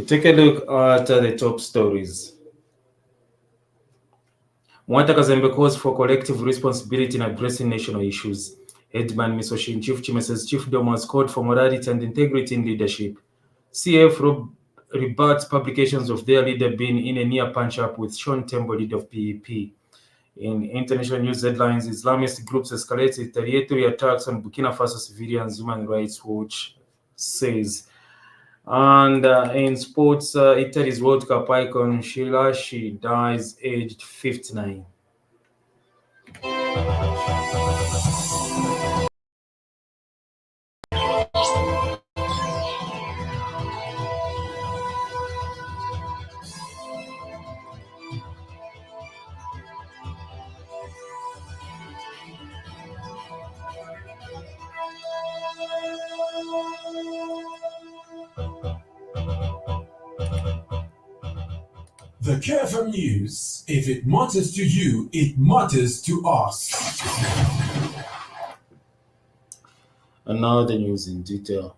Take a look at the top stories. Mwata Kazembe calls for collective responsibility in addressing national issues. Headman Misoshin Chief Chimeses Chief Dom has called for morality and integrity in leadership. CF rebuts publications of their leader being in a near punch-up with Sean Tembo, leader of PEP. In international news headlines, Islamist groups escalate retaliatory attacks on Burkina Faso civilians, Human Rights Watch says. And in sports, Italy's World Cup icon Shirashi dies aged 59. The KFM News. If it matters to you, it matters to us. And now the news in detail.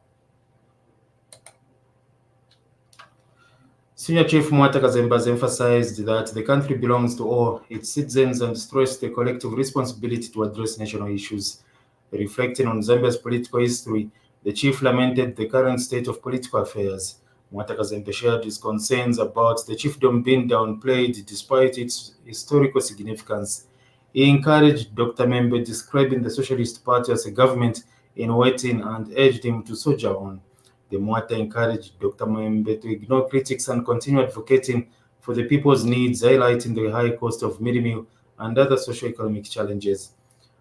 Senior Chief Mwata Kazembe has emphasized that the country belongs to all its citizens and stressed the collective responsibility to address national issues. Reflecting on Zambia's political history, the chief lamented the current state of political affairs. Mwata Kazembe shared his concerns about the chiefdom being downplayed despite its historical significance. He encouraged Dr. Membe, describing the Socialist Party as a government in waiting, and urged him to soldier on. The Mwata encouraged Dr. Membe to ignore critics and continue advocating for the people's needs, highlighting the high cost of meal meal and other socio-economic challenges.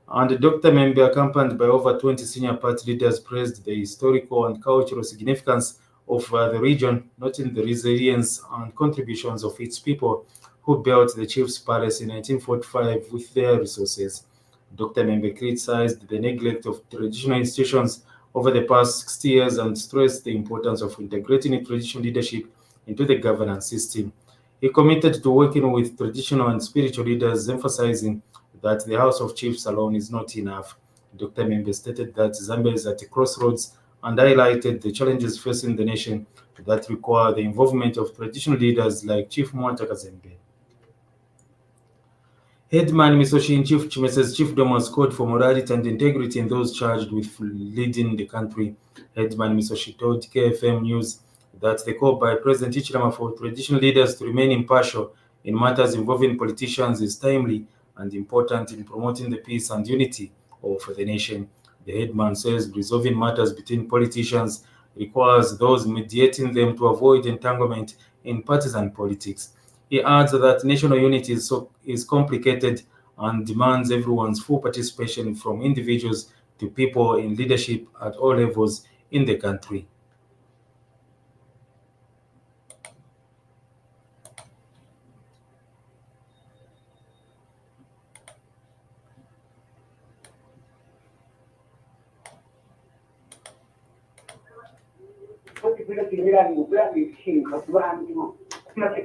And Dr. Membe, accompanied by over 20 senior party leaders, praised the historical and cultural significance of the region, noting the resilience and contributions of its people who built the Chief's Palace in 1945 with their resources. Dr. Membe criticized the neglect of traditional institutions over the past 60 years and stressed the importance of integrating traditional leadership into the governance system. He committed to working with traditional and spiritual leaders, emphasizing that the House of Chiefs alone is not enough. Dr. Membe stated that Zambia is at a crossroads and highlighted the challenges facing the nation that require the involvement of traditional leaders like Chief Mwata Kazembe. Headman Misoshin Chief Chimeses Chiefdom has called for morality and integrity in those charged with leading the country. Headman Misoshi told KFM News that the call by President Hichilema for traditional leaders to remain impartial in matters involving politicians is timely and important in promoting the peace and unity of the nation. The headman says resolving matters between politicians requires those mediating them to avoid entanglement in partisan politics. He adds that national unity is complicated and demands everyone's full participation from individuals to people in leadership at all levels in the country.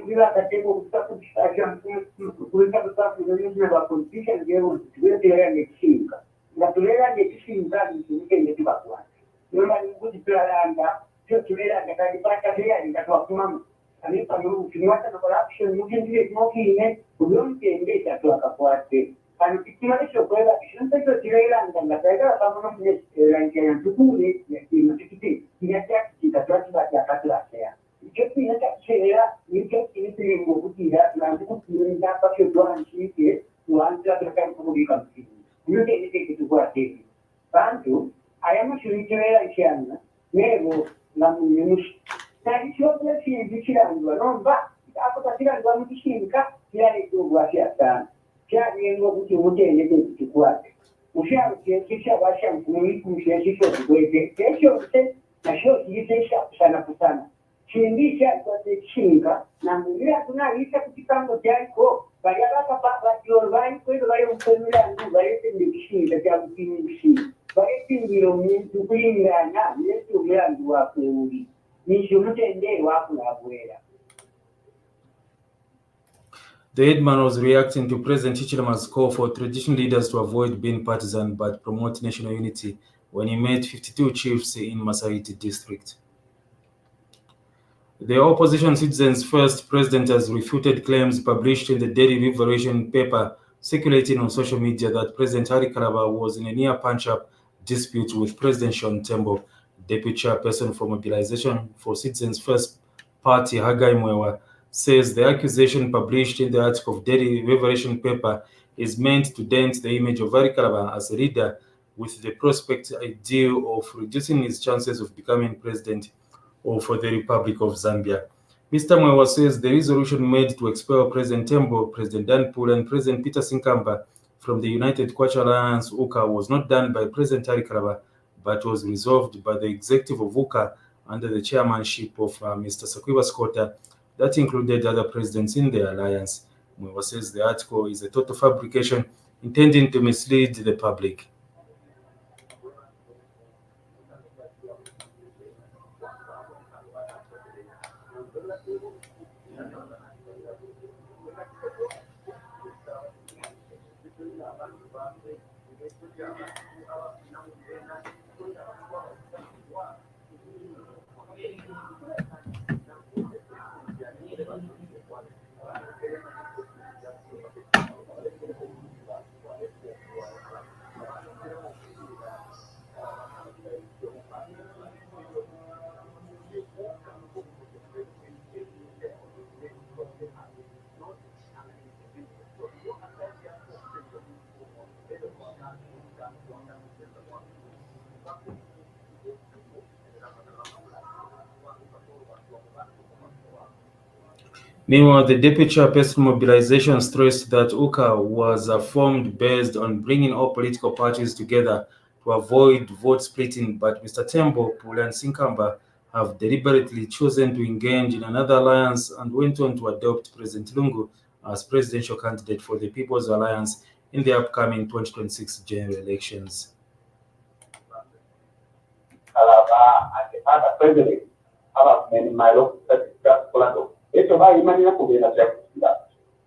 Seguiva da tempo stato pubblicato stato della politician che era di 5 la tolera di 5 che ti va qua non la di planta cioè tolera che di parte di da tua mamma ani quando finita la corruption non ti dire che non ti invece a tua capoate hanno effettivamente quella che non penso ti relanda la prega la fanno anche in tutti non ti attacchi da tua a casa che qui c'era il che primo utile la opportunità per durante che durante la campo di conflitto. Io che tu guardi. Tanto abbiamo scelto la scena, nego la minus. Sai che ho detto che vicino non va. A cosa tirando la vicino, che è tu guardi a sta. Che ha vengo tutti utili che tu guardi. Usciamo che ci abbiamo come come ci si può dire che c'è la show che si sana pusana. Chiingisha kwa chinga na mwingine kuna vita kutikanga jako bayala kapa yorwani kwa bayo mpenula ndu bayete ndishinda kya kupingishi bayete ndiro mtu kuingana yetu mlandu wa kuri ni shumutende wa kulabwera. The headman was reacting to President Hichilema's call for traditional leaders to avoid being partisan but promote national unity when he met 52 chiefs in Masaiti district. The opposition Citizens First president has refuted claims published in the Daily Liberation paper circulating on social media that President Hari Kalaba was in a near punch-up dispute with President Sean Tembo. Deputy chairperson for Mobilization for Citizens First Party, Hagai Mwewa, says the accusation published in the article of Daily Liberation paper is meant to dent the image of Hari Kalaba as a leader with the prospect ideal of reducing his chances of becoming president or for the Republic of Zambia. Mr. Mwewa says the resolution made to expel President Tembo, President Dan Pula, and President Peter Sinkamba from the United Kwacha Alliance UKA was not done by President Hari Kalaba, but was resolved by the executive of UKA under the chairmanship of Mr. Sakwiba Skota, that included other presidents in the alliance. Mwewa says the article is a total fabrication intending to mislead the public. Meanwhile, the deputy chairperson Mobilization stressed that UKA was formed based on bringing all political parties together to avoid vote splitting, but Mr. Tembo, Pula, and Sinkamba have deliberately chosen to engage in another alliance and went on to adopt President Lungu as presidential candidate for the People's Alliance in the upcoming 2026 general elections. Esto va a ir mañana porque la ciudad.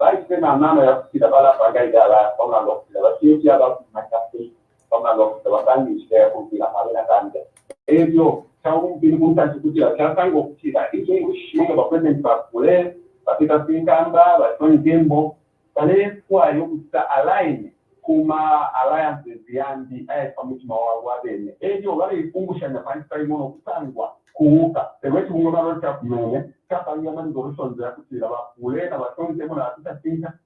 Va a ser una mano de la para pagar ya la forma lo que la ciudad va a marcar forma lo que va a dar y se va a cumplir la madera grande. Ellos son un tanto que ya están con ciudad y que no va a presentar poder, va a estar sin camba, va a estar en tiempo. Vale, pues yo está align kuma alliance de Andy a commission wa bene. Ellos van a kumbusha na panta imono kusangwa kuuka. Te wetu ngoma lo tap mene. Kapa yaman dorushon za kutira ba ule na baton temo na tutatsinga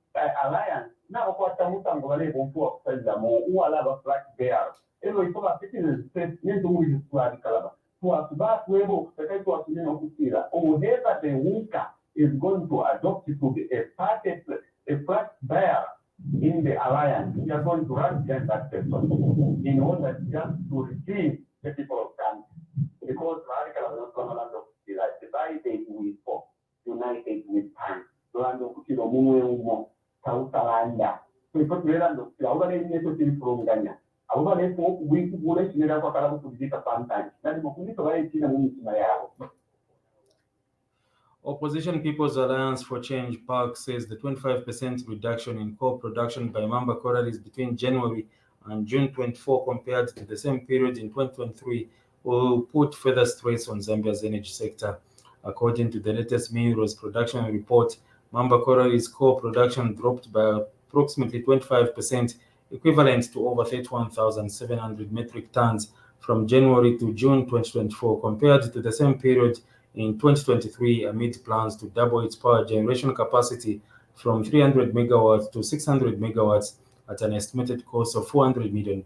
alliance na okwata mutango bale bonfu okufeza mo uala ba black bear elo ikoba citizen state nendo muri swali kalaba kwa sababu webo kutaka kwa kunena kutira whoever the UKA is going to adopt it to be a flag bearer in the alliance. We are going to run against that person in order just to retrieve the people of Ghana. Because radical are not going to land of divided we fought, united we stand. Lando kutiro mumwe umo, kautalanda. So if you land of the other nation from Ghana, abo bale ko kubiku bure sinera kwa kala kujika pantai. Nani mokuni to bale china mumi yao. Opposition People's Alliance for Change PAC says the 25% reduction in coal production by Mamba Coralis between January and June 24 compared to the same period in 2023 will put further stress on Zambia's energy sector. According to the latest minerals production report, Mamba Coralis coal production dropped by approximately 25%, equivalent to over 31,700 metric tons from January to June 2024 compared to the same period in 2023 amid plans to double its power generation capacity from 300 megawatts to 600 megawatts at an estimated cost of $400 million.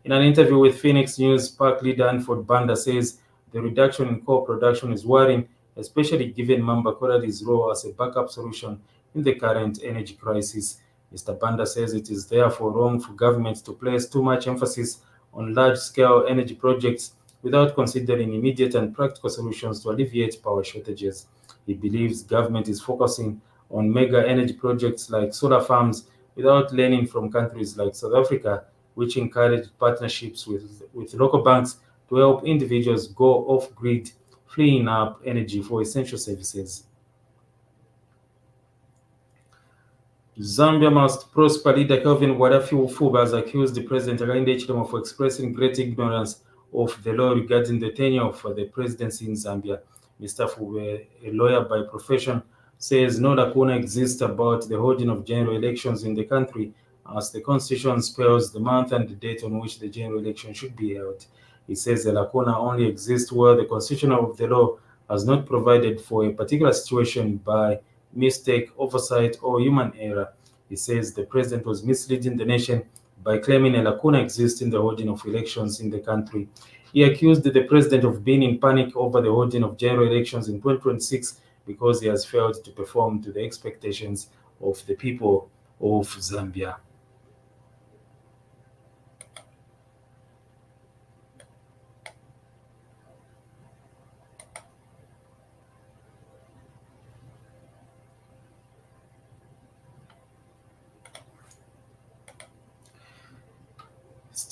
In an interview with Phoenix News, PAC leader Anford Banda says the reduction in coal production is worrying, especially given Mamba Coralis' role as a backup solution in the current energy crisis. Mr. Banda says it is therefore wrong for governments to place too much emphasis on large-scale energy projects without considering immediate and practical solutions to alleviate power shortages. He believes government is focusing on mega energy projects like solar farms without learning from countries like South Africa, which encourage partnerships with local banks to help individuals go off-grid, freeing up energy for essential services. Zambia must prosper leader Kelvin Wadafi Ufuba has accused the president Hakainde Hichilema for expressing great ignorance of the law regarding the tenure for the presidency in Zambia. Mr. Fube, a lawyer by profession, says no lacuna exists about the holding of general elections in the country, as the constitution spells the month and the date on which the general election should be held. He says the lacuna only exists where the constitution of the law has not provided for a particular situation by mistake, oversight, or human error. He says the president was misleading the nation by claiming a lacuna exists in the holding of elections in the country. He accused the president of being in panic over the holding of general elections in 2026 because he has failed to perform to the expectations of the people of Zambia.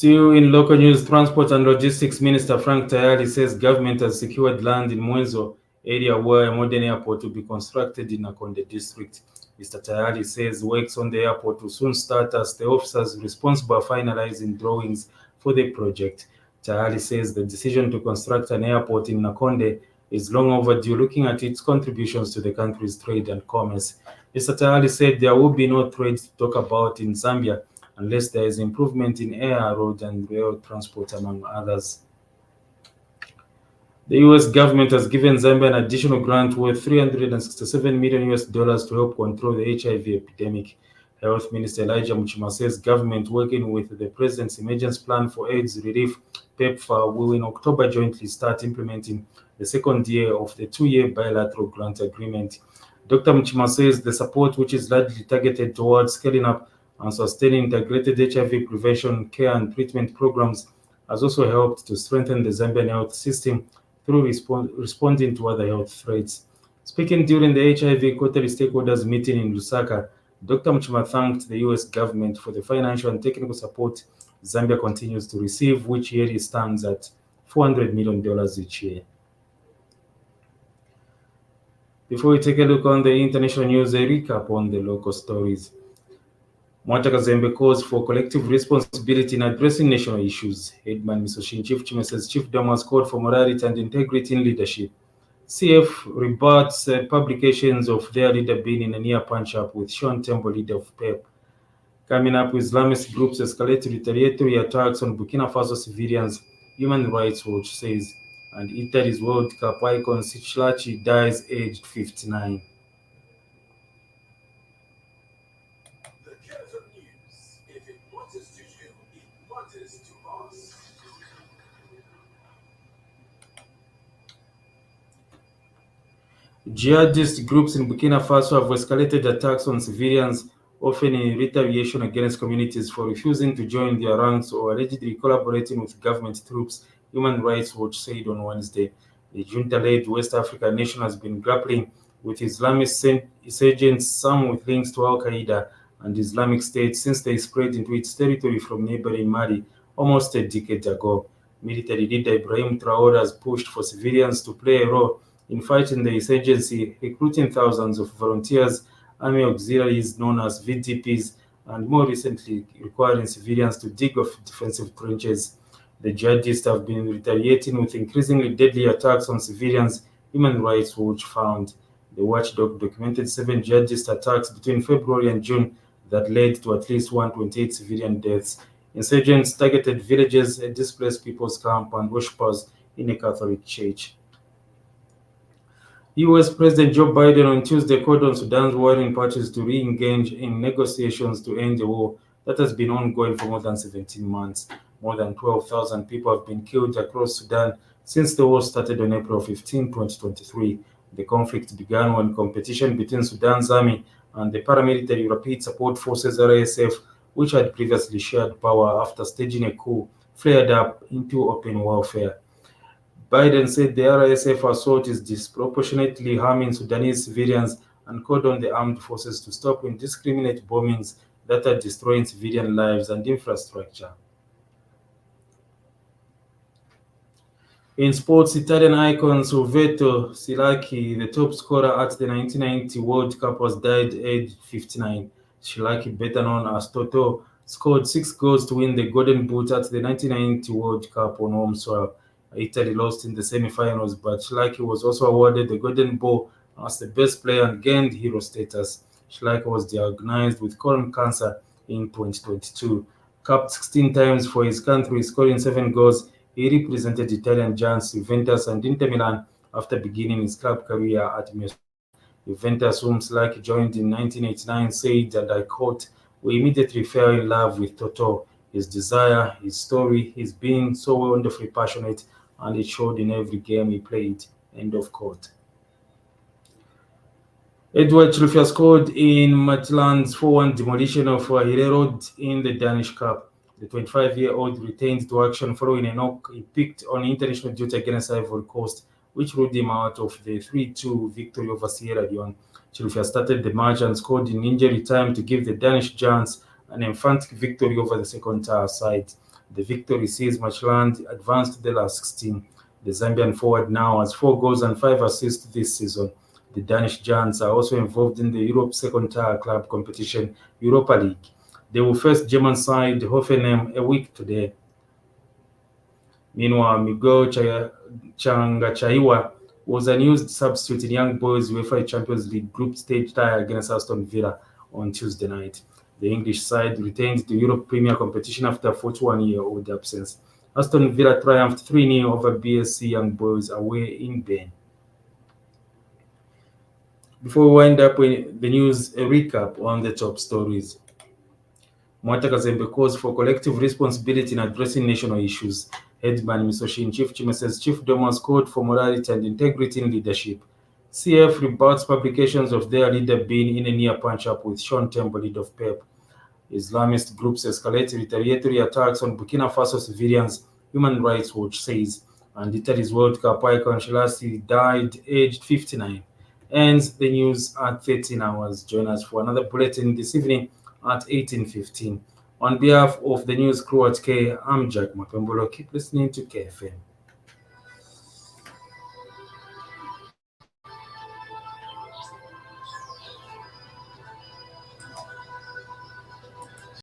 Still in local news, Transport and Logistics Minister Frank Tayali says government has secured land in Mwenzo area where a modern airport will be constructed in Nakonde district. Mr. Tayali says works on the airport will soon start as the officers responsible for finalizing drawings for the project. Tayali says the decision to construct an airport in Nakonde is long overdue, looking at its contributions to the country's trade and commerce. Mr. Tayali said there will be no trade to talk about in Zambia unless there is improvement in air, road, and rail transport, among others. The U.S. government has given Zambia an additional grant worth $367 million to help control the HIV epidemic. Health Minister Elijah Muchima says government, working with the President's Emergency Plan for AIDS Relief, PEPFAR, will in October jointly start implementing the second year of the two-year bilateral grant agreement. Dr. Muchima says the support, which is largely targeted towards scaling up and sustaining integrated HIV prevention, care, and treatment programs, has also helped to strengthen the Zambian health system through responding to other health threats. Speaking during the HIV quarterly stakeholders meeting in Lusaka, Dr. Muchima thanked the U.S. government for the financial and technical support Zambia continues to receive, which yearly stands at $400 million each year. Before we take a look on the international news, a recap on the local stories. Mwanta Kazembe calls for collective responsibility in addressing national issues. Headman Misoshin Chief Chime says Chief Dam has called for morality and integrity in leadership. CF rebuts publications of their leader being in a near punch-up with Sean Tembo, leader of PEP. Coming up, Islamist groups escalate retaliatory attacks on Burkina Faso civilians, Human Rights Watch says. And Italy's World Cup icon Schillaci dies aged 59. Jihadist groups in Burkina Faso have escalated attacks on civilians, often in retaliation against communities for refusing to join their ranks or allegedly collaborating with government troops, Human Rights Watch said on Wednesday. The junta-led West African nation has been grappling with Islamist insurgents, some with links to Al-Qaeda and Islamic State, since they spread into its territory from neighboring Mali almost a decade ago. Military leader Ibrahim Traore has pushed for civilians to play a role in fighting the insurgency, recruiting thousands of volunteers, army auxiliaries known as VDPs, and more recently requiring civilians to dig off defensive trenches. The jihadists have been retaliating with increasingly deadly attacks on civilians, Human Rights Watch found. The watchdog documented 7 jihadist attacks between February and June that led to at least 128 civilian deaths. Insurgents targeted villages, a displaced people's camp, and worshippers in a Catholic church. US President Joe Biden on Tuesday called on Sudan's warring parties to re-engage in negotiations to end the war that has been ongoing for more than 17 months. More than 12,000 people have been killed across Sudan since the war started on April 15, 2023. The conflict began when competition between Sudan's army and the paramilitary Rapid Support Forces RSF, which had previously shared power after staging a coup, flared up into open warfare. Biden said the RSF assault is disproportionately harming Sudanese civilians and called on the armed forces to stop indiscriminate bombings that are destroying civilian lives and infrastructure. In sports, Italian icon Silvetto Schillaci, the top scorer at the 1990 World Cup, has died aged 59. Schillaci, better known as Totò, scored 6 goals to win the Golden Boot at the 1990 World Cup on home soil. Italy lost in the semi-finals, but Schalke was also awarded the Golden Ball as the best player and gained hero status. Schalke was diagnosed with colon cancer in 2022. Capped 16 times for his country, scoring 7 goals, he represented Italian giants Juventus and Inter Milan after beginning his club career at Juventus, whom Schalke joined in 1989, said, and I quote, "We immediately fell in love with Totò, his desire, his story, his being so wonderfully passionate, and it showed in every game he played." End of quote. Edouard Chilufya scored in Midtjylland's 4-1 demolition of Hillerød in the Danish Cup. The 25-year-old returned to action following a knock he picked on international duty against Ivory Coast, which ruled him out of the 3-2 victory over Sierra Leone. Chilufya started the match and scored in injury time to give the Danish giants an emphatic victory over the second-tier side. The victory sees Midtjylland advance to the last 16. The Zambian forward now has 4 goals and 5 assists this season. The Danish giants are also involved in the Europe second-tier club competition, Europa League. They will face German side Hoffenheim a week today. Meanwhile, Miguel Changachaiwa was a new substitute in Young Boys UEFA Champions League group stage tie against Aston Villa on Tuesday night. The English side retained the Europe Premier competition after a 41-year-old absence. Aston Villa triumphed 3-0 over BSC Young Boys away in Bern. Before we wind up with the news, a recap on the top stories. Mwata Kazembe calls for collective responsibility in addressing national issues. Headman Misoshin Chief Chimesa's Chief Domos called for morality and integrity in leadership. CF rebuts publications of their leader being in a near punch-up with Sean Tembo, lead of PEP. Islamist groups escalate retaliatory attacks on Burkina Faso civilians, Human Rights Watch says. And Italy's World Cup icon Selassie died aged 59. Ends the news at 13 hours. Join us for another bulletin this evening at 18:15. On behalf of the news crew at K, I'm Jack Mapembolo. Keep listening to KFM.